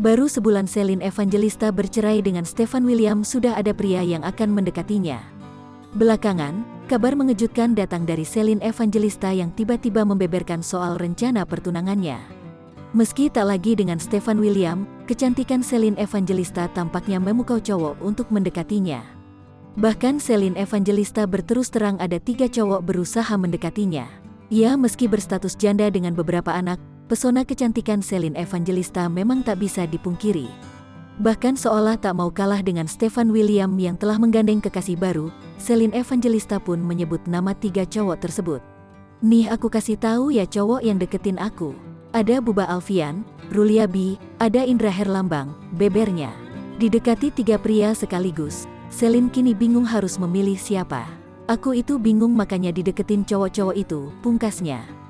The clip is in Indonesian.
Baru sebulan Celine Evangelista bercerai dengan Stefan William sudah ada pria yang akan mendekatinya. Belakangan, kabar mengejutkan datang dari Celine Evangelista yang tiba-tiba membeberkan soal rencana pertunangannya. Meski tak lagi dengan Stefan William, kecantikan Celine Evangelista tampaknya memukau cowok untuk mendekatinya. Bahkan Celine Evangelista berterus terang ada 3 cowok berusaha mendekatinya. Ya, meski berstatus janda dengan beberapa anak, pesona kecantikan Celine Evangelista memang tak bisa dipungkiri. Bahkan seolah tak mau kalah dengan Stefan William yang telah menggandeng kekasih baru, Celine Evangelista pun menyebut nama 3 cowok tersebut. Nih aku kasih tahu ya cowok yang deketin aku. Ada Buba Alfian, Ruliabi, ada Indra Herlambang, bebernya. Didekati 3 pria sekaligus, Celine kini bingung harus memilih siapa. Aku itu bingung makanya dideketin cowok-cowok itu, pungkasnya.